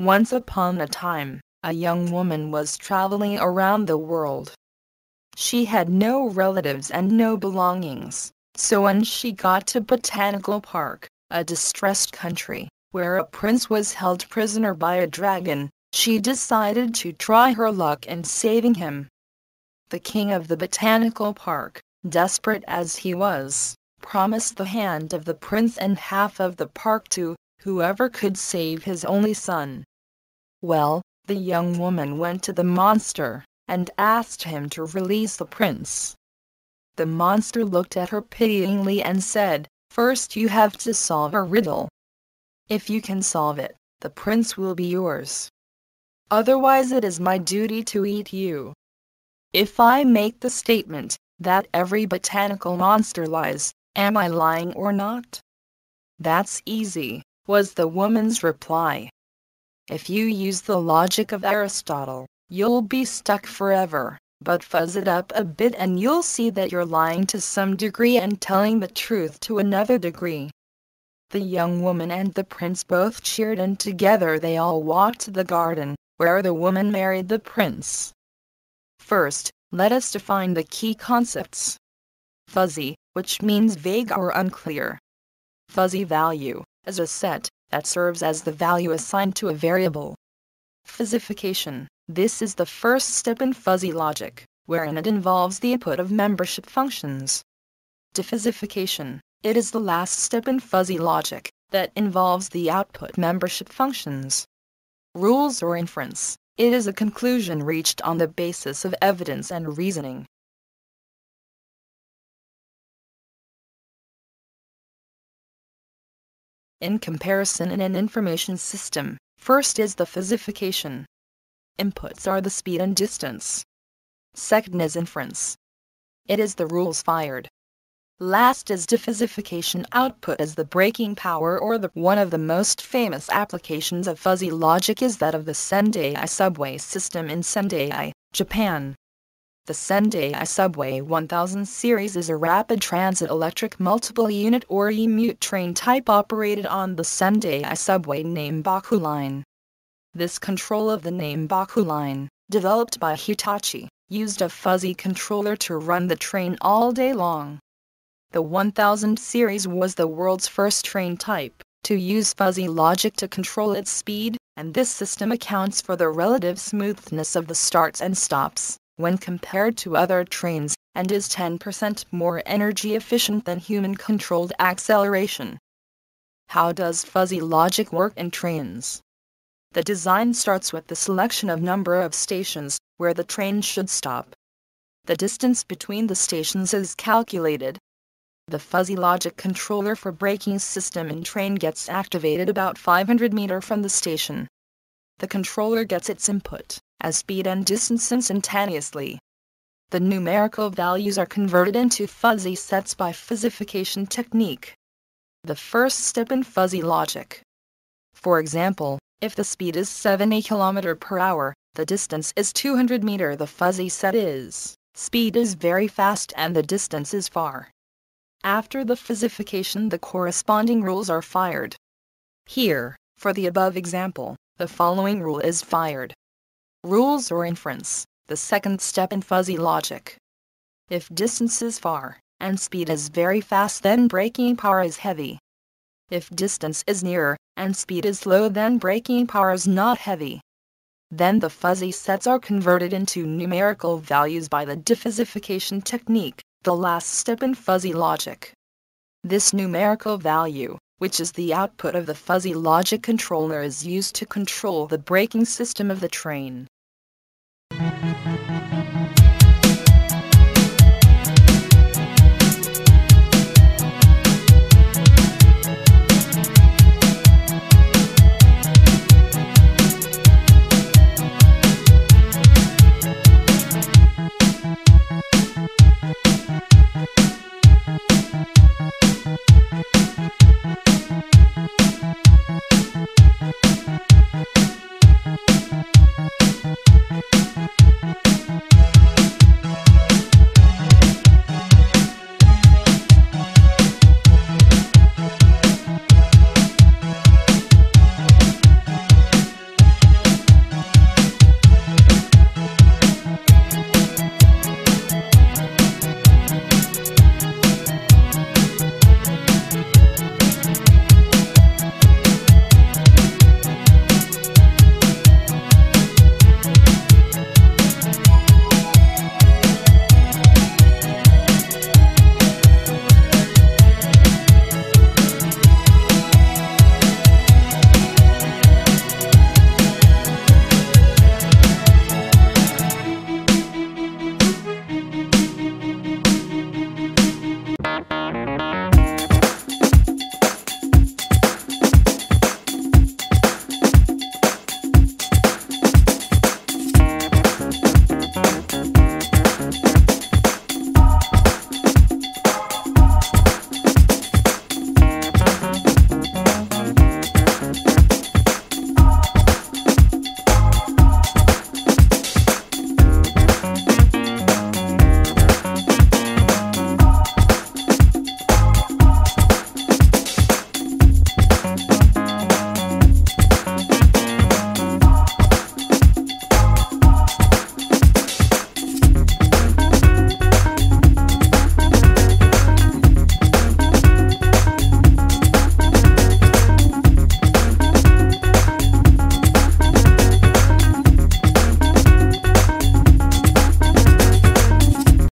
Once upon a time, a young woman was traveling around the world. She had no relatives and no belongings, so when she got to Botanical Park, a distressed country, where a prince was held prisoner by a dragon, she decided to try her luck in saving him. The king of the Botanical Park, desperate as he was, promised the hand of the prince and half of the park to whoever could save his only son. Well, the young woman went to the monster and asked him to release the prince. The monster looked at her pityingly and said, "First you have to solve a riddle. If you can solve it, the prince will be yours. Otherwise it is my duty to eat you." If I make the statement that every botanical monster lies, am I lying or not? That's easy, was the woman's reply. If you use the logic of Aristotle, you'll be stuck forever, but fuzz it up a bit and you'll see that you're lying to some degree and telling the truth to another degree. The young woman and the prince both cheered, and together they all walked to the garden, where the woman married the prince. First, let us define the key concepts. Fuzzy, which means vague or unclear. Fuzzy value, is a set that serves as the value assigned to a variable. Fuzzification, this is the first step in fuzzy logic, wherein it involves the input of membership functions. Defuzzification, it is the last step in fuzzy logic, that involves the output membership functions. Rules or inference, it is a conclusion reached on the basis of evidence and reasoning. In comparison in an information system, first is the fuzzification. Inputs are the speed and distance. Second is inference. It is the rules fired. Last is defuzzification. Output is the breaking power, or one of the most famous applications of fuzzy logic is that of the Sendai subway system in Sendai, Japan. The Sendai Subway 1000 series is a rapid transit electric multiple unit or E-mute train type operated on the Sendai Subway Nambaku line. This control of the Nambaku line, developed by Hitachi, used a fuzzy controller to run the train all day long. The 1000 series was the world's first train type to use fuzzy logic to control its speed, and this system accounts for the relative smoothness of the starts and stops when compared to other trains, and is 10% more energy efficient than human-controlled acceleration. How does fuzzy logic work in trains? The design starts with the selection of number of stations where the train should stop. The distance between the stations is calculated. The fuzzy logic controller for braking system in train gets activated about 500 meters from the station. The controller gets its input as speed and distance instantaneously. The numerical values are converted into fuzzy sets by fuzzification technique. The first step in fuzzy logic. For example, if the speed is 70 km per hour, the distance is 200 meters. The fuzzy set is, speed is very fast and the distance is far. After the fuzzification, the corresponding rules are fired. Here, for the above example, the following rule is fired. Rules or inference, the second step in fuzzy logic. If distance is far, and speed is very fast, then braking power is heavy. If distance is near, and speed is low, then braking power is not heavy. Then the fuzzy sets are converted into numerical values by the defuzzification technique, the last step in fuzzy logic. This numerical value, which is the output of the fuzzy logic controller, is used to control the braking system of the train.